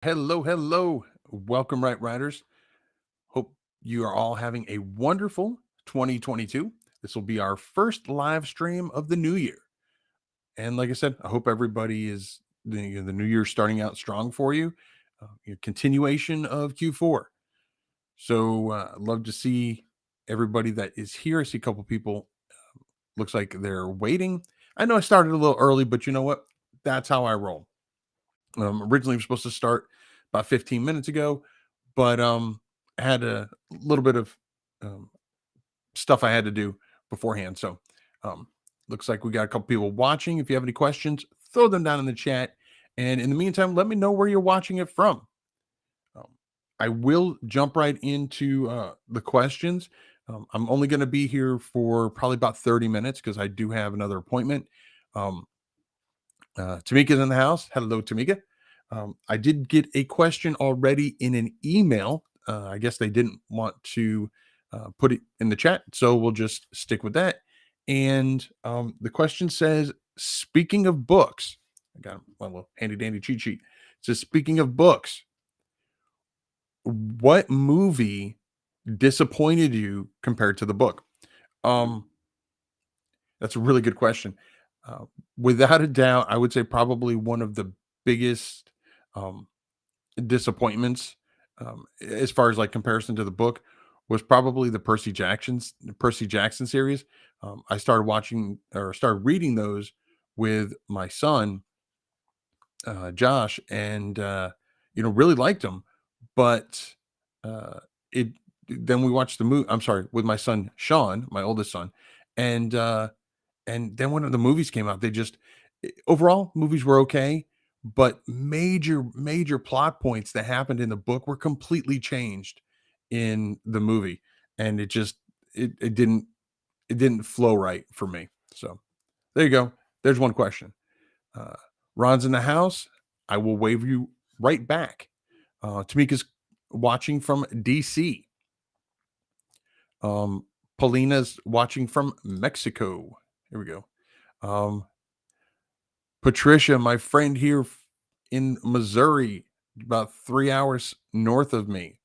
Hello, hello. Welcome, Right Riders. Hope you are all having a wonderful 2022. This will be our first live stream of the new year. And like I said, I hope everybody is the new year starting out strong for you. Continuation of Q4. So I'd love to see everybody that is here. I see a couple people. Looks like they're waiting. I know I started a little early, but you know what? That's how I roll. Originally, was supposed to start about 15 minutes ago, but I had a little bit of um, stuff I had to do beforehand. So, um, looks like we got a couple people watching. If you have any questions, throw them down in the chat. And in the meantime, let me know where you're watching it from. Um, I will jump right into the questions. I'm only going to be here for probably about 30 minutes because I do have another appointment. Um, Tamika's in the house. Hello, Tamika. I did get a question already in an email. I guess they didn't want to put it in the chat, so we'll just stick with that. And the question says, speaking of books, I got my little handy dandy cheat sheet. It says, speaking of books, what movie disappointed you compared to the book? Um, that's a really good question. Uh, Without a doubt, I would say probably one of the biggest um, disappointments, as far as like comparison to the book, was probably the Percy Jackson series. I started watching or started reading those with my son, Josh, and really liked them. But uh, it then we watched the movie. I'm sorry, with my son Sean, my oldest son, and then when the movies came out, overall movies were okay, but major plot points that happened in the book were completely changed in the movie, and it didn't flow right for me. So there you go. There's one question. Uh, Ron's in the house. I will wave you right back. Tamika's watching from DC. Um, Paulina's watching from Mexico. Here we go. Um, Patricia, my friend here in Missouri, about 3 hours north of me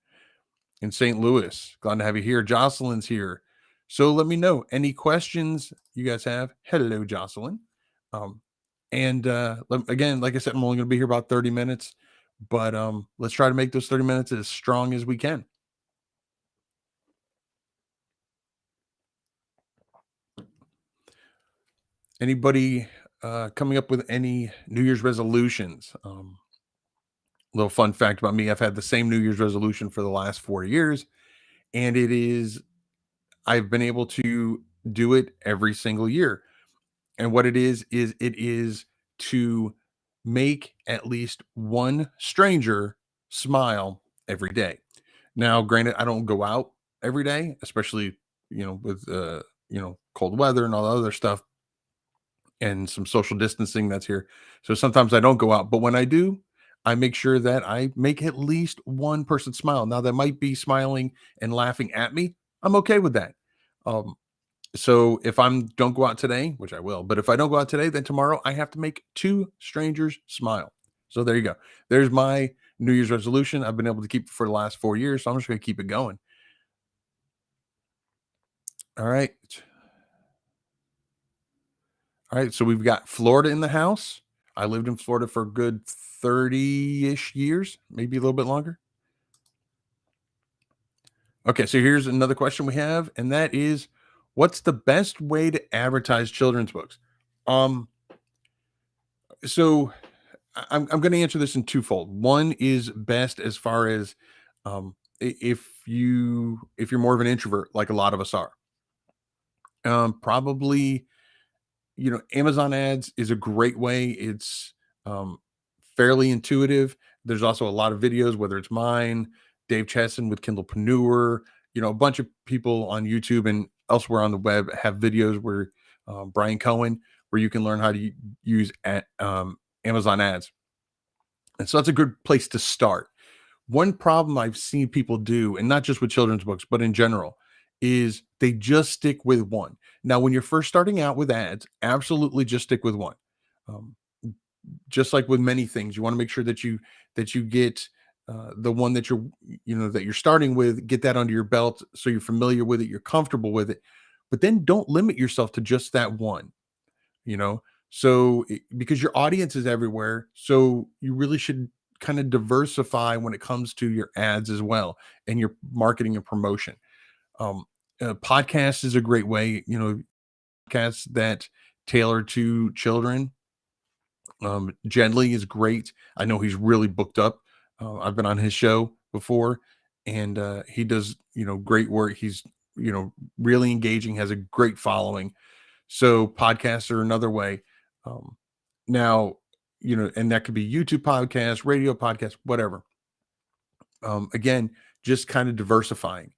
in St. Louis. Glad to have you here. Jocelyn's here. So let me know any questions you guys have. Hello, Jocelyn. Um, and again, like I said, I'm only going to be here about 30 minutes, but let's try to make those 30 minutes as strong as we can. Anybody coming up with any New Year's resolutions? Little fun fact about me, I've had the same New Year's resolution for the last 4 years, and I've been able to do it every single year. And what it is to make at least one stranger smile every day. Now, granted, I don't go out every day, especially, with, cold weather and all the other stuff and some social distancing that's here. So sometimes I don't go out, but when I do, I make sure that I make at least one person smile. Now, that might be smiling and laughing at me. I'm okay with that. Um, so if I'm don't go out today, which I will, but if I don't go out today, then tomorrow I have to make two strangers smile. So there you go. There's my New Year's resolution. I've been able to keep it for the last 4 years, so I'm just going to keep it going. All right. All right. So we've got Florida in the house. I lived in Florida for a good 30-ish years, maybe a little bit longer. Okay, so here's another question we have, and that is, what's the best way to advertise children's books? Um, so I'm going to answer this in twofold. One is best as far as if you're more of an introvert, like a lot of us are. Probably, Amazon ads is a great way. It's um, fairly intuitive. There's also a lot of videos, whether it's mine, Dave Chesson with Kindlepreneur, a bunch of people on YouTube and elsewhere on the web have videos where Brian Cohen, where you can learn how to use Amazon ads. And so that's a good place to start. One problem I've seen people do, and not just with children's books, but in general, is they just stick with one. Now, when you're first starting out with ads, absolutely just stick with one. Um, just like with many things, you want to make sure that you get the one that that you're starting with, get that under your belt so you're familiar with it, you're comfortable with it. But then don't limit yourself to just that one, you know. Because your audience is everywhere, so you really should kind of diversify when it comes to your ads as well, and your marketing and promotion. um Podcast is a great way, podcasts that tailor to children. Jedley is great. I know he's really booked up. I've been on his show before, and he does, great work. He's, really engaging, has a great following. So podcasts are another way. Um, Now, and that could be YouTube podcasts, radio podcasts, whatever. Again, just kind of diversifying.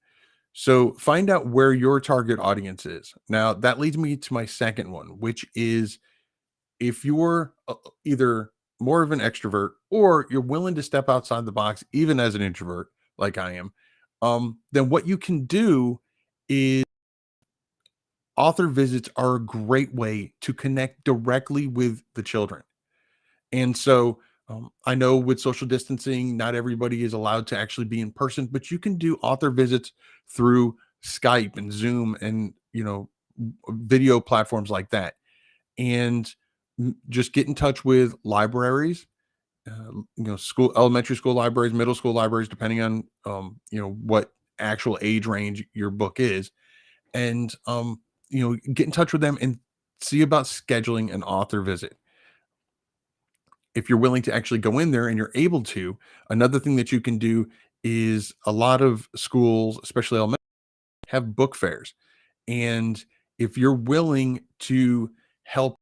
So find out where your target audience is. Now, that leads me to my second one, which is, if you're either more of an extrovert or you're willing to step outside the box, even as an introvert, like I am, then what you can do is, author visits are a great way to connect directly with the children. And so, I know with social distancing, not everybody is allowed to actually be in person, but you can do author visits through Skype and Zoom and, video platforms like that. And just get in touch with libraries, school, elementary school libraries, middle school libraries, depending on, what actual age range your book is. And, get in touch with them and see about scheduling an author visit. If you're willing to actually go in there and you're able to, another thing that you can do is, a lot of schools, especially elementary, have book fairs. And if you're willing to help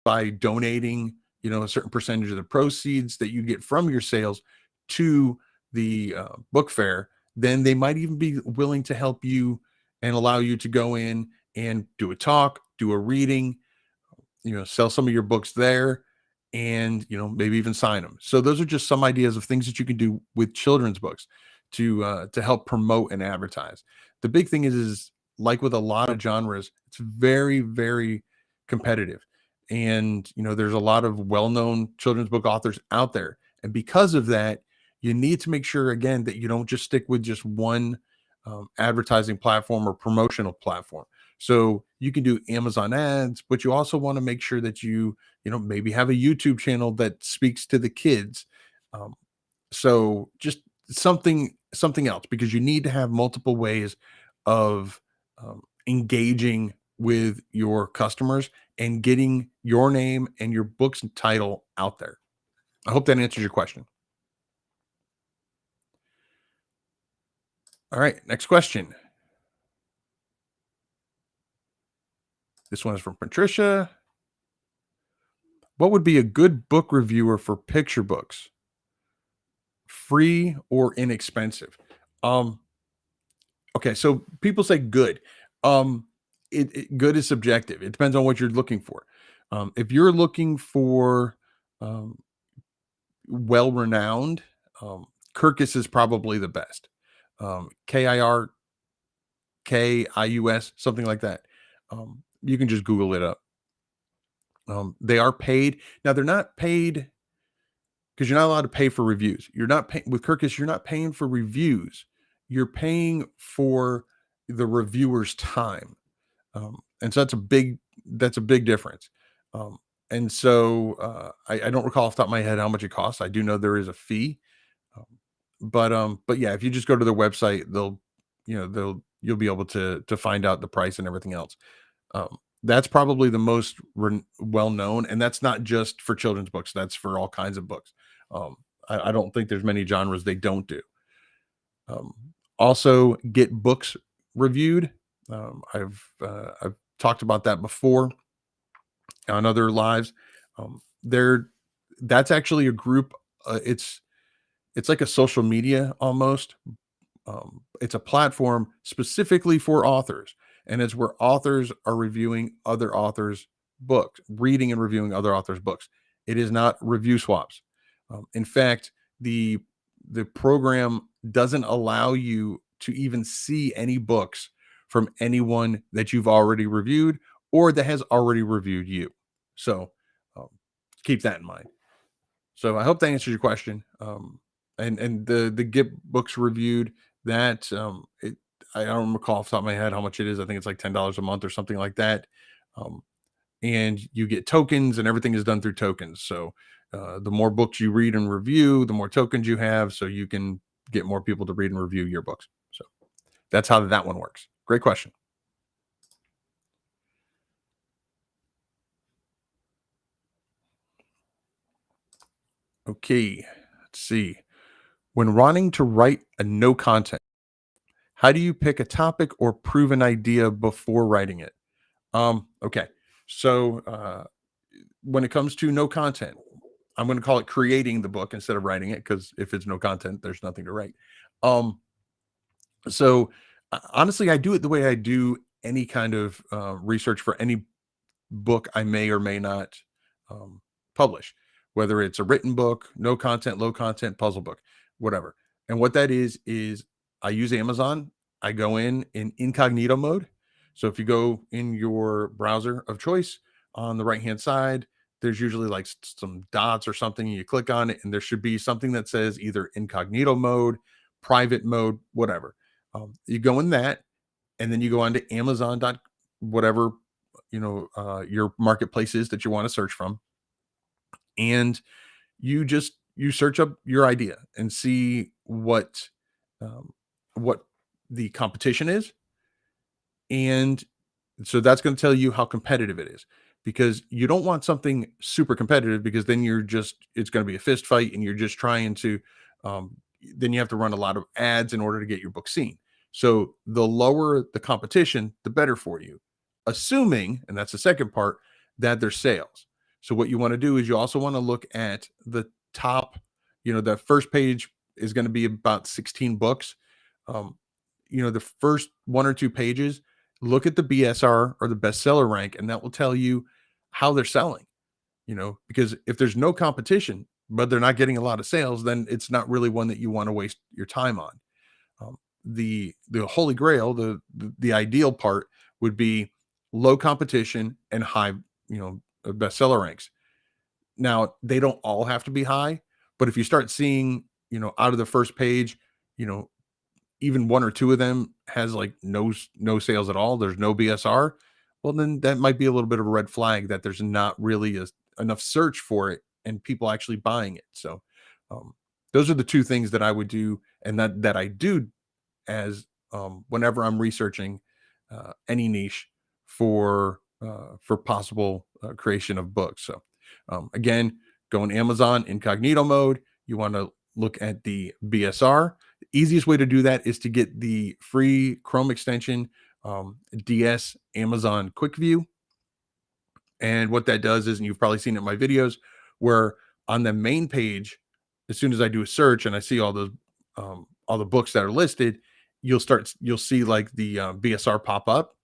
by donating, a certain percentage of the proceeds that you get from your sales to the book fair, then they might even be willing to help you and allow you to go in and do a talk, do a reading, sell some of your books there, and, maybe even sign them. So those are just some ideas of things that you can do with children's books to help promote and advertise. The big thing is like with a lot of genres, it's very, very competitive. And, there's a lot of well-known children's book authors out there. And because of that, you need to make sure, again, that you don't just stick with just one advertising platform or promotional platform. So you can do Amazon ads, but you also want to make sure that maybe have a YouTube channel that speaks to the kids. Um, so just something else, because you need to have multiple ways of engaging with your customers and getting your name and your book's title out there. I hope that answers your question. All right, next question. This one is from Patricia. What would be a good book reviewer for picture books? Free or inexpensive? Um, okay, so people say good. Um, good is subjective. It depends on what you're looking for. If you're looking for um, well-renowned, um, Kirkus is probably the best. KIRKIUS, something like that. You can just Google it up. They are paid. Now they're not paid because you're not allowed to pay for reviews. You're not paying with Kirkus. You're not paying for reviews. You're paying for the reviewer's time, and so that's a big difference. Um, and so I don't recall off the top of my head how much it costs. I do know there is a fee, um, but yeah, if you just go to their website, you'll be able to find out the price and everything else. That's probably the most well known, and that's not just for children's books. That's for all kinds of books. Um, I don't think there's many genres they don't do. Um, Also, get books reviewed. I've talked about that before on other lives. There, that's actually a group. It's like a social media almost. It's a platform specifically for authors, and it's where authors are reviewing other authors' books, reading and reviewing other authors' books. It is not review swaps. In fact, the the program doesn't allow you to even see any books from anyone that you've already reviewed or that has already reviewed you. So um, keep that in mind. So I hope that answers your question. And the get books reviewed that I don't recall off the top of my head how much it is. I think it's like $10 a month or something like that. Um, and you get tokens, and everything is done through tokens. So the more books you read and review, the more tokens you have, so you can get more people to read and review your books. So that's how that one works. Great question. Okay, let's see. When wanting to write a no content, how do you pick a topic or prove an idea before writing it? Okay. So when it comes to no content, I'm going to call it creating the book instead of writing it, because if it's no content, there's nothing to write. Um, so honestly, I do it the way I do any kind of research for any book I may or may not um, publish, whether it's a written book, no content, low content, puzzle book, whatever. And what that is I use Amazon. I go in incognito mode. So if you go in your browser of choice on the right hand side, there's usually like some dots or something. And you click on it, and there should be something that says either incognito mode, private mode, whatever. You go in that, and then you go on to Amazon dot whatever your marketplace is that you want to search from, and you search up your idea and see um, what the competition is, and so that's going to tell you how competitive it is, because you don't want something super competitive, because then it's going to be a fist fight, and you're just trying to um, then you have to run a lot of ads in order to get your book seen. So the lower the competition, the better for you, assuming, and that's the second part, that there's sales. So what you want to do is you also want to look at the top, the first page is going to be about 16 books. um, the first one or two pages, look at the BSR or the bestseller rank, and that will tell you how they're selling. Because if there's no competition, but they're not getting a lot of sales, then it's not really one that you want to waste your time on. The holy grail, the ideal part would be low competition and high, bestseller ranks. Now, they don't all have to be high, but if you start seeing, out of the first page, you know, even one or two of them has like no sales at all, there's no BSR, well, then that might be a little bit of a red flag that there's not really enough search for it and people actually buying it. So those are the two things that I would do, and that I do as whenever I'm researching any niche for possible creation of books. So again, go on Amazon incognito mode. You want to look at the BSR. The easiest way to do that is to get the free Chrome extension, DS Amazon Quick View. And what that does is, and you've probably seen it in my videos, where on the main page, as soon as I do a search and I see all the books that are listed, you'll see like the BSR pop up,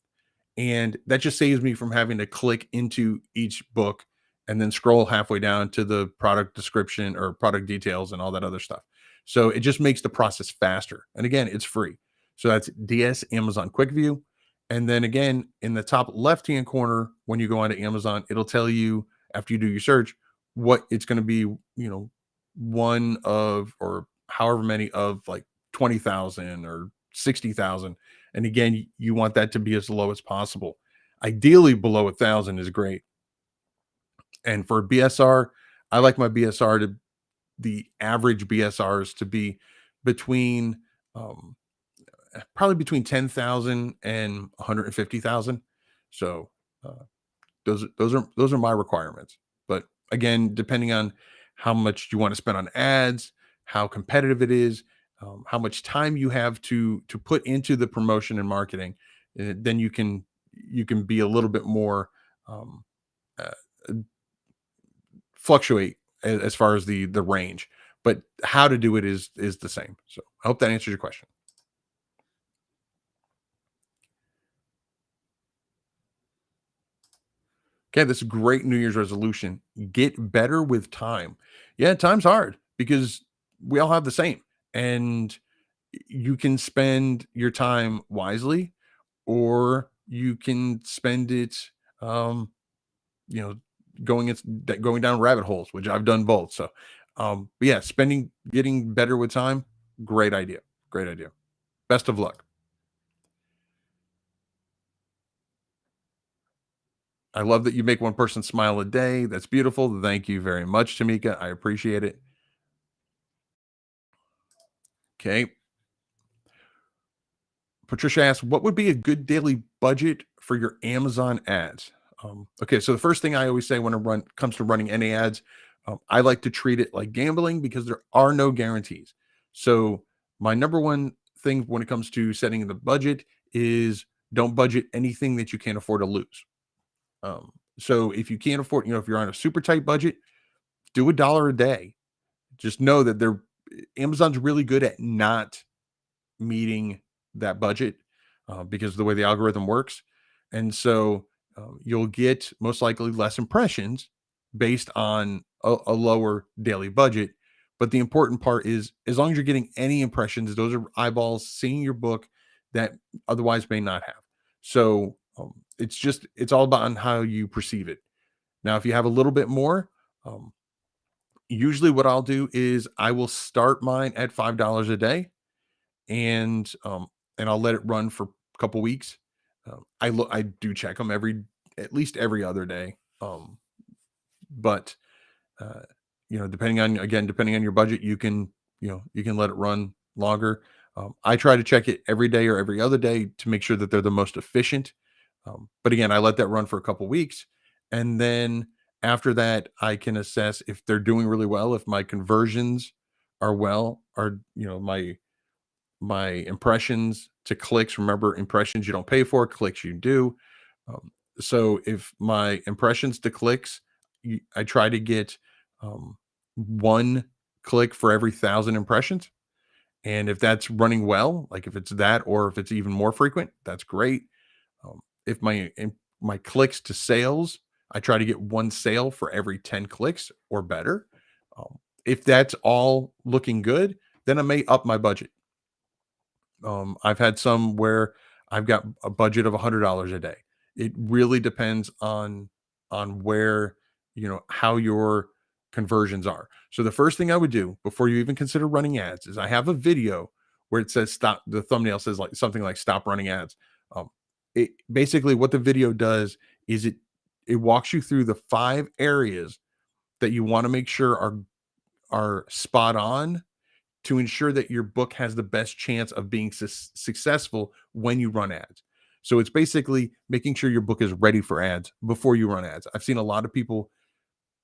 and that just saves me from having to click into each book and then scroll halfway down to the product description or product details and all that other stuff. So it just makes the process faster. And again, it's free. So that's DS Amazon Quick View. And then again, in the top left hand corner, when you go onto Amazon, it'll tell you after you do your search what it's going to be, one of, or however many of, like 20,000 or 60,000. And again, you want that to be as low as possible. Ideally, below 1,000 is great. And for BSR, I like my BSR to the average BSRs to be between um, probably between 10,000 and 150,000. So uh, those are my requirements. But again, depending on how much you want to spend on ads, how competitive it is, how much time you have to put into the promotion and marketing, then you can be a little bit more um, uh, fluctuate as far as the range. But how to do it is the same. So I hope that answers your question. Okay, this is a great New Year's resolution. Get better with time. Yeah, time's hard because we all have the same. And you can spend your time wisely, or you can spend it um, you know, going down rabbit holes, which I've done both. So But yeah, getting better with time, great idea. Great idea. Best of luck. I love that you make one person smile a day. That's beautiful. Thank you very much, Tamika. I appreciate it. Okay. Patricia asks, what would be a good daily budget for your Amazon ads? Okay, so the first thing I always say when it comes to running any ads, I like to treat it like gambling because there are no guarantees. So my number one thing when it comes to setting the budget is don't budget anything that you can't afford to lose. So if you can't afford, if you're on a super tight budget, do $1 a day. Just know that Amazon's really good at not meeting that budget because of the way the algorithm works. And so you'll get most likely less impressions based on a lower daily budget. But the important part is as long as you're getting any impressions, those are eyeballs seeing your book that otherwise may not have. So it's all about on how you perceive it. Now, if you have a little bit more, um, usually what I'll do is I will start mine at $5 a day and I'll let it run for a couple weeks. I do check them at least every other day. But uh, depending on your budget, you can let it run longer. I try to check it every day or every other day to make sure that they're the most efficient. But again, I let that run for a couple weeks, and then after that, I can assess if they're doing really well, if my conversions are my impressions to clicks. Remember, impressions you don't pay for, clicks you do. So if my impressions to clicks, I try to get um, one click for every 1,000 impressions. And if that's running well, like if it's that, or if it's even more frequent, that's great. If my clicks to sales, I try to get one sale for every 10 clicks or better. If that's all looking good, then I may up my budget. I've had some where I've got a budget of $100 a day. It really depends on where, how your conversions are. So the first thing I would do before you even consider running ads is I have a video where it says stop. The thumbnail says like something like stop running ads. It basically what the video does is it walks you through the 5 areas that you want to make sure are spot on to ensure that your book has the best chance of being successful when you run ads. So it's basically making sure your book is ready for ads before you run ads. I've seen a lot of people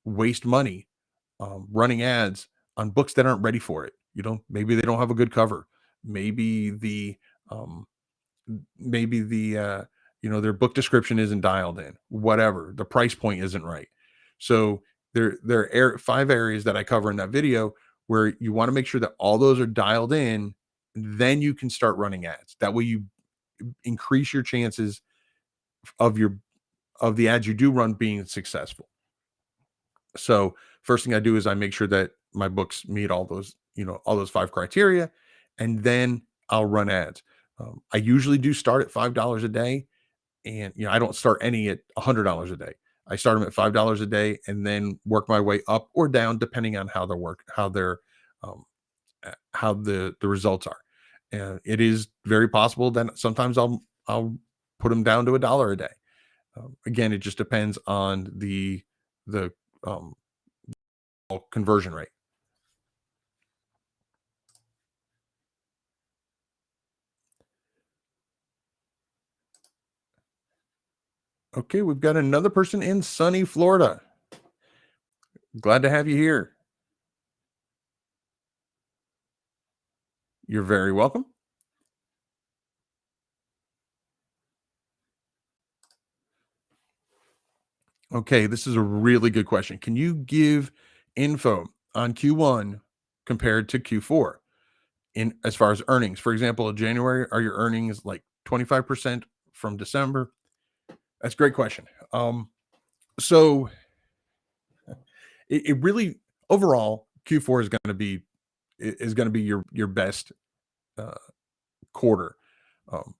waste money running ads on books that aren't ready for it. Maybe they don't have a good cover. Maybe um, their book description isn't dialed in. Whatever, the price point isn't right. So there are 5 areas that I cover in that video where you want to make sure that all those are dialed in. Then you can start running ads. That way you increase your chances of your of the ads you do run being successful. So first thing I do is I make sure that my books meet all those 5 criteria, and then I'll run ads. I usually do start at $5 a day, and I don't start any at $100 a day. I start them at $5 a day, and then work my way up or down depending on um, how the results are. And it is very possible that sometimes I'll put them down to $1 a day. Again, it just depends on the um, conversion rate. Okay, we've got another person in sunny Florida. Glad to have you here. You're very welcome. Okay, this is a really good question. Can you give info on Q1 compared to Q4 in as far as earnings? For example, in January, are your earnings like 25% from December? That's a great question. So it really overall Q4 is going to be your best uh, quarter. Um,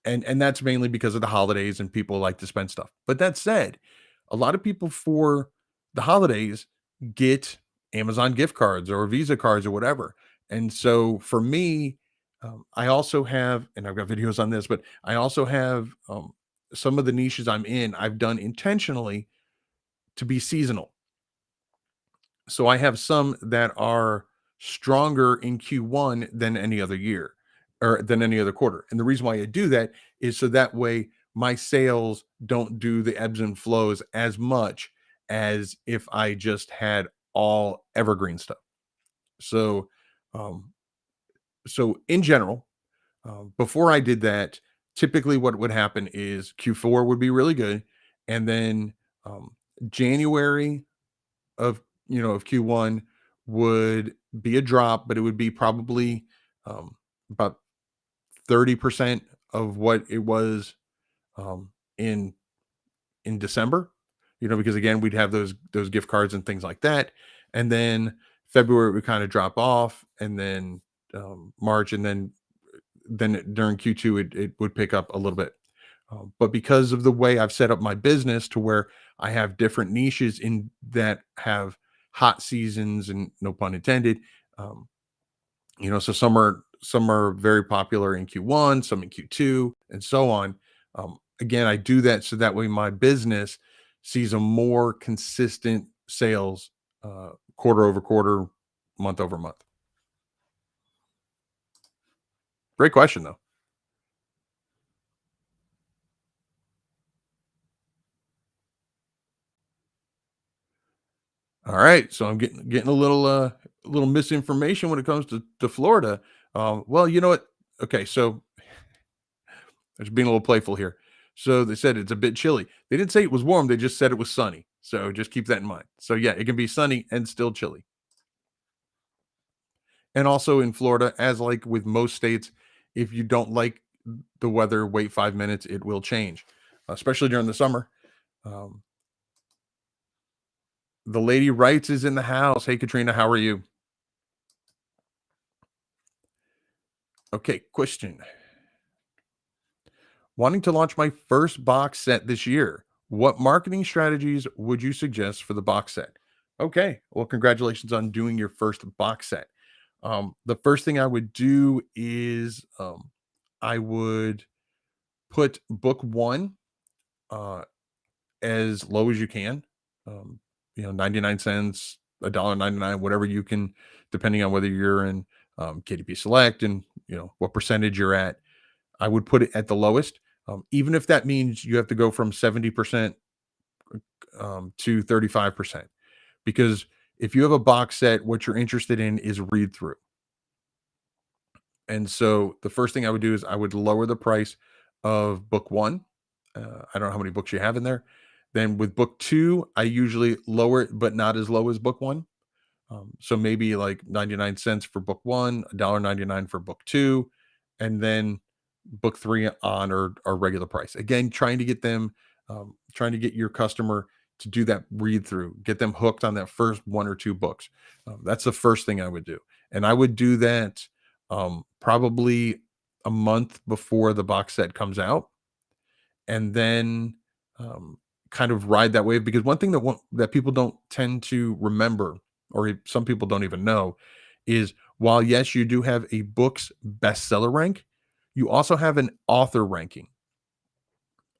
and that's mainly because of the holidays and people like to spend stuff. But that said, a lot of people for the holidays get Amazon gift cards or Visa cards or whatever. And so for me, I also have, and I've got videos on this, but I also have some of the niches I'm in, I've done intentionally to be seasonal. So I have some that are stronger in Q1 than any other year or than any other quarter. And the reason why I do that is so that way my sales don't do the ebbs and flows as much as if I just had all evergreen stuff. So, um, so in general, before I did that, typically what would happen is Q4 would be really good, and then January of of Q1 would be a drop, but it would be probably about 30% of what it was um, in December. Because again, we'd have those gift cards and things like that, and then February would kind of drop off, and then March, and during Q2 it would pick up a little bit. But because of the way I've set up my business to where I have different niches in that have hot seasons, and no pun intended, um, so some are very popular in Q1, some in Q2, and so on. Again, I do that so that way my business sees a more consistent sales quarter over quarter, month over month. Great question though. All right, so I'm getting a little misinformation when it comes to Florida. Well, you know what? Okay, so I was being a little playful here. So they said it's a bit chilly. They didn't say it was warm. They just said it was sunny. So just keep that in mind. So yeah, it can be sunny and still chilly. And also in Florida, as like with most states, if you don't like the weather, wait 5 minutes. It will change, especially during the summer. Um, the lady writes is in the house. Hey, Katrina, how are you? Okay, question. Wanting to launch my first box set this year. What marketing strategies would you suggest for the box set? Okay, well, congratulations on doing your first box set. The first thing I would do is I would put book one uh, as low as you can. 99 cents, $1.99, whatever you can, depending on whether you're in KDP Select and what percentage you're at. I would put it at the lowest, even if that means you have to go from 70% to 35%. Because if you have a box set, what you're interested in is read through. And so the first thing I would do is I would lower the price of book one. I don't know how many books you have in there. Then with book two, I usually lower it, but not as low as book one. So maybe like 99 cents for book one, $1.99 for book two, and then book three on or regular price. Again, trying to get your customer to do that read through, get them hooked on that first one or two books. That's the first thing I would do. And I would do that probably a month before the box set comes out, and then um, kind of ride that wave. Because one thing that people don't tend to remember, or some people don't even know, is while yes, you do have a book's bestseller rank, you also have an author ranking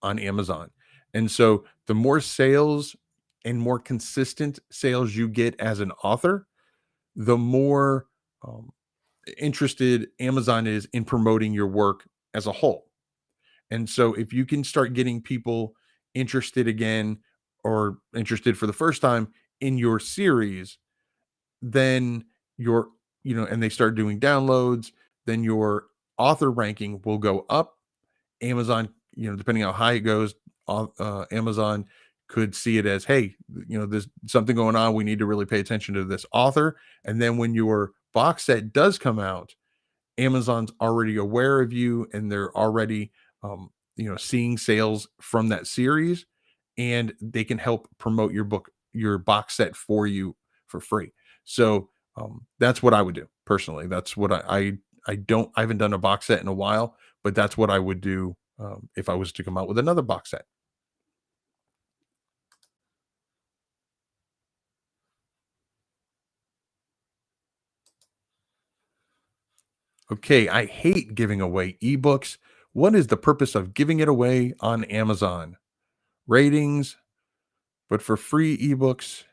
on Amazon. And so the more sales and more consistent sales you get as an author, the more um, interested Amazon is in promoting your work as a whole. And so if you can start getting people interested again, or interested for the first time in your series, then your and they start doing downloads, then your author ranking will go up. Amazon, depending how high it goes, Amazon could see it as, hey, there's something going on. We need to really pay attention to this author. And then when your box set does come out, Amazon's already aware of you, and they're already, seeing sales from that series, and they can help promote your box set for you for free. So that's what I would do personally. That's what I haven't done a box set in a while, but that's what I would do if I was to come out with another box set. Okay, I hate giving away ebooks. What is the purpose of giving it away on Amazon? Ratings, but for free ebooks,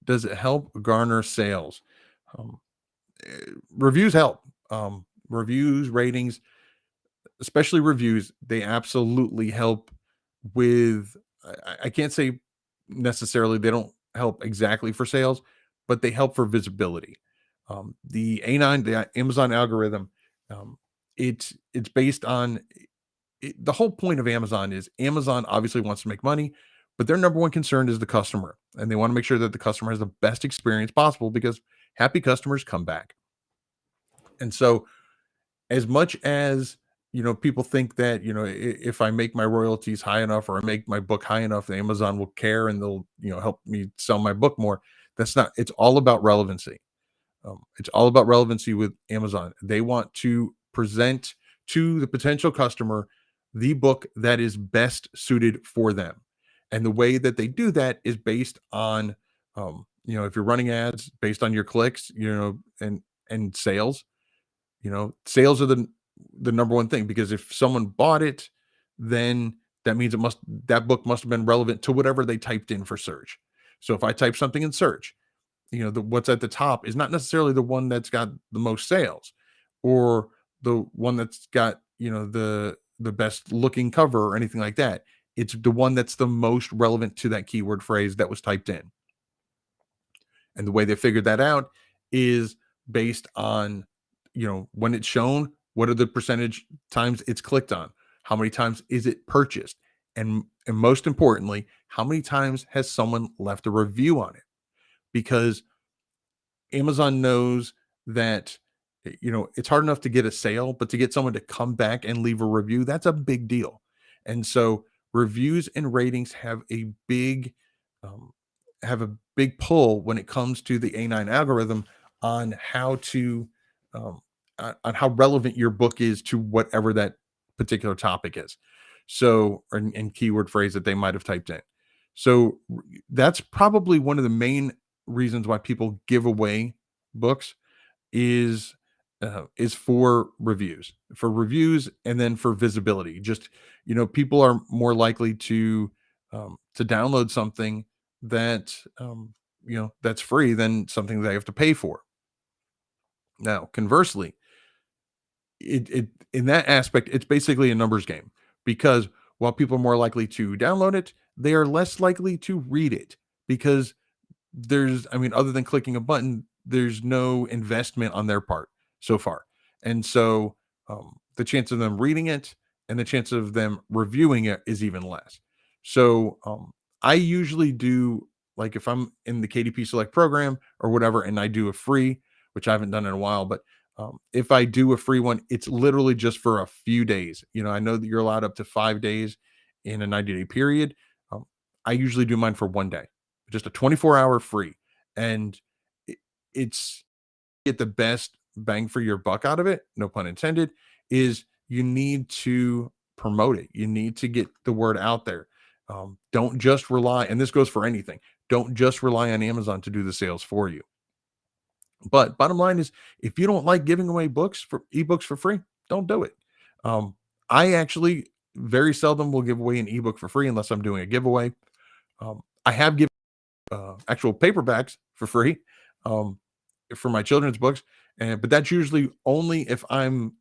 does it help garner sales? Um, Reviews help. Reviews, ratings, especially reviews, they absolutely help with. I can't say necessarily they don't help exactly for sales, but they help for visibility. The A9, the Amazon algorithm, it's based on the whole point of Amazon is Amazon obviously wants to make money, but their number one concern is the customer, and they want to make sure that the customer has the best experience possible because happy customers come back. And so, as much as people think that if I make my royalties high enough or I make my book high enough, Amazon will care and they'll help me sell my book more. That's not. It's all about relevancy. It's all about relevancy with Amazon. They want to present to the potential customer the book that is best suited for them. And the way that they do that is based on, if you're running ads based on your clicks, and sales. Sales are the number one thing because if someone bought it, then that means that book must have been relevant to whatever they typed in for search. So if I type something in search, what's at the top is not necessarily the one that's got the most sales or the one that's got the best looking cover or anything like that. It's the one that's the most relevant to that keyword phrase that was typed in. And the way they figured that out is based on when it's shown, what are the percentage times it's clicked on, how many times is it purchased, and most importantly, how many times has someone left a review on it. Because Amazon knows that it's hard enough to get a sale, but to get someone to come back and leave a review, that's a big deal. And so reviews and ratings um, have a big pull when it comes to the A9 algorithm on how to on how relevant your book is to whatever that particular topic is. So and keyword phrase that they might have typed in. So that's probably one of the main reasons why people give away books is for reviews and then for visibility. Just people are more likely to download something that that's free than something they have to pay for. Now, conversely, it in that aspect, it's basically a numbers game because while people are more likely to download it, they are less likely to read it because other than clicking a button, there's no investment on their part so far. And so the chance of them reading it and the chance of them reviewing it is even less. So I usually do, like, if I'm in the KDP Select program or whatever, and I do a free, which I haven't done in a while, but if I do a free one, it's literally just for a few days. I know that you're allowed up to 5 days in a 90-day period. Um, I usually do mine for one day, just a 24-hour free. And it, it's get the best bang for your buck out of it, no pun intended, is you need to promote it. You need to get the word out there. Don't just rely, and this goes for anything, don't just rely on Amazon to do the sales for you. But bottom line is, if you don't like giving away ebooks for free, don't do it. Um, I actually very seldom will give away an ebook for free unless I'm doing a giveaway. I have given actual paperbacks for free um, for my children's books, but that's usually only if I'm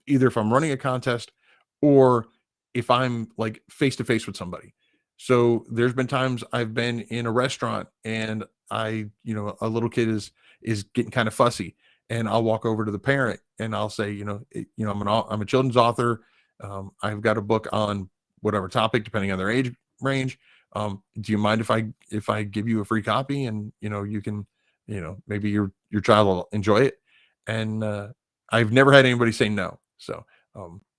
either if I'm running a contest or if I'm like face to face with somebody. So there's been times I've been in a restaurant and a little kid is getting kind of fussy, and I'll walk over to the parent and I'll say, I'm a children's author. I've got a book on whatever topic, depending on their age range. Do you mind if I give you a free copy and you can maybe your child will enjoy it? And I've never had anybody say no. So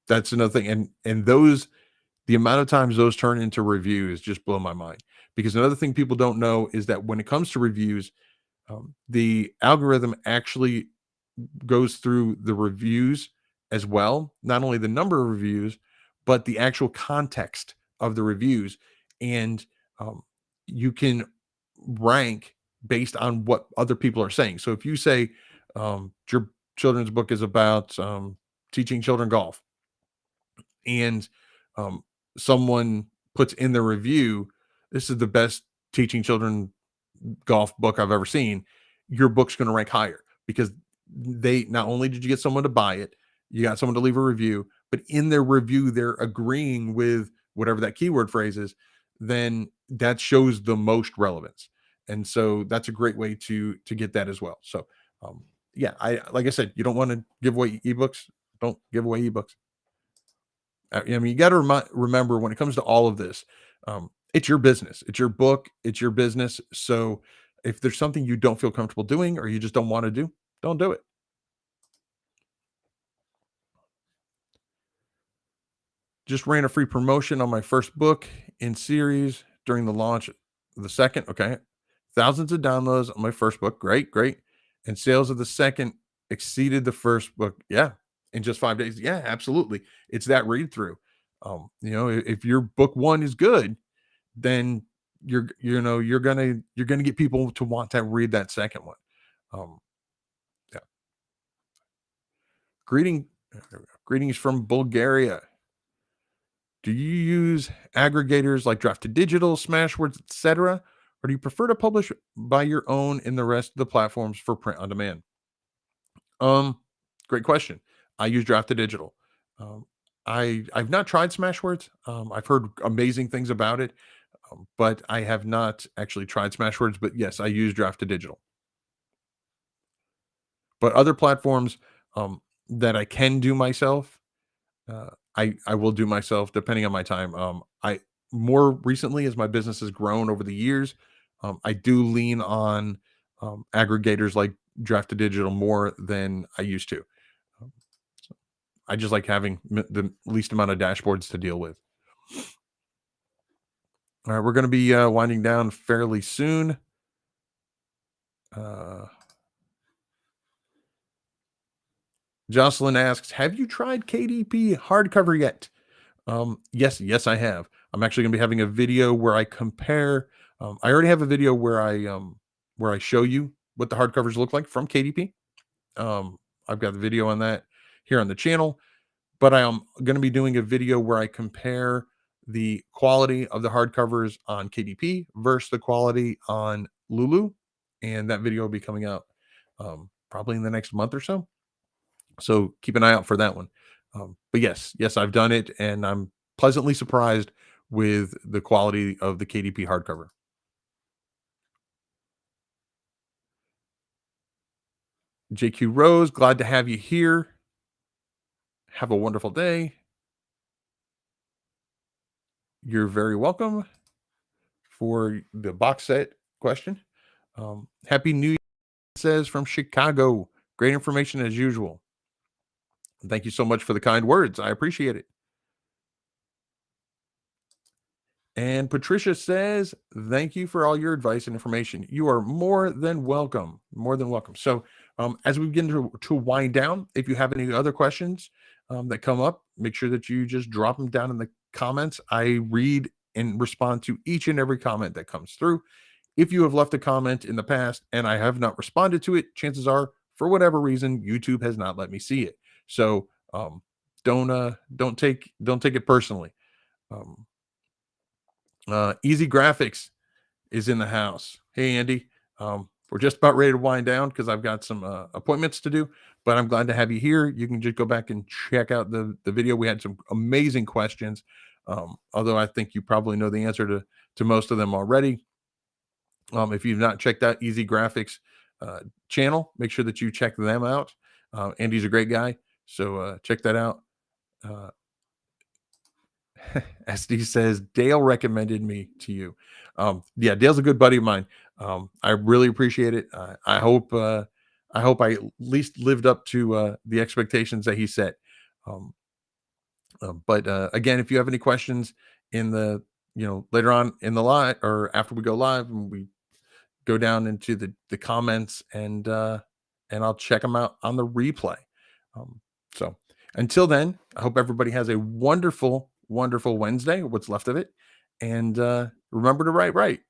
that's another thing. And the amount of times those turn into reviews just blow my mind. Because another thing people don't know is that when it comes to reviews, the algorithm actually goes through the reviews as well, not only the number of reviews, but the actual context of the reviews. And um, you can rank based on what other people are saying. So if you say your children's book is about teaching children golf, and um, someone puts in the review, "This is the best teaching children golf book I've ever seen," your book's going to rank higher because they not only did you get someone to buy it, you got someone to leave a review, but in their review, they're agreeing with whatever that keyword phrase is, then that shows the most relevance. And so that's a great way to get that as well. So yeah, I like I said, you don't want to give away ebooks. Don't give away ebooks. I mean, you got to remember when it comes to all of this, it's your business, it's your book, it's your business. So if there's something you don't feel comfortable doing or you just don't want to do, don't do it. Just ran a free promotion on my first book in series during the launch of the second. Okay. Thousands of downloads on my first book. Great, great. And sales of the second exceeded the first book. Yeah. In just 5 days. Yeah, absolutely. It's that read through. If your book one is good, then you're gonna get people to want to read that second one. Um, yeah. Greeting, greetings from Bulgaria. Do you use aggregators like Draft to Digital, Smashwords, etc., or do you prefer to publish by your own in the rest of the platforms for print on demand? Um, Great question. I use Draft to Digital. Um, I've not tried Smashwords. I've heard amazing things about it, but I have not actually tried Smashwords. But yes, I use Draft to Digital. But other platforms that I can do myself, I will do myself depending on my time. I more recently as my business has grown over the years, I do lean on aggregators like Draft to Digital more than I used to. Um, so I just like having the least amount of dashboards to deal with. All right, we're going to be winding down fairly soon. Uh, Jocelyn asks, "Have you tried KDP Hardcover yet?" Yes, I have. I'm actually going to be having a video where I compare. I already have a video where I show you what the hardcovers look like from KDP. I've got the video on that here on the channel, but I am going to be doing a video where I compare the quality of the hardcovers on KDP versus the quality on Lulu, and that video will be coming out probably in the next month or so. So keep an eye out for that one. But yes, I've done it, and I'm pleasantly surprised with the quality of the KDP hardcover. JQ Rose, glad to have you here. Have a wonderful day. You're very welcome for the box set question. Happy New Year, says from Chicago. Great information as usual. Thank you so much for the kind words. I appreciate it. And Patricia says, "Thank you for all your advice and information. You are more than welcome. More than welcome." So, as we begin to wind down, if you have any other questions that come up, make sure that you just drop them down in the comments. I read and respond to each and every comment that comes through. If you have left a comment in the past and I have not responded to it, chances are, for whatever reason, YouTube has not let me see it. So, don't take it personally. Um, Easy Graphics is in the house. Hey, Andy. We're just about ready to wind down because I've got some appointments to do, but I'm glad to have you here. You can just go back and check out the video. We had some amazing questions. Although I think you probably know the answer to most of them already. If you've not checked out Easy Graphics channel, make sure that you check them out. Andy's a great guy, so check that out. SD says Dale recommended me to you. Yeah, Dale's a good buddy of mine. I really appreciate it. I hope I at least lived up to the expectations that he set. Um, but again, if you have any questions in the later on in the live or after we go live and we go down into the comments and I'll check them out on the replay. So until then, I hope everybody has a wonderful Wednesday, what's left of it. And remember to write right.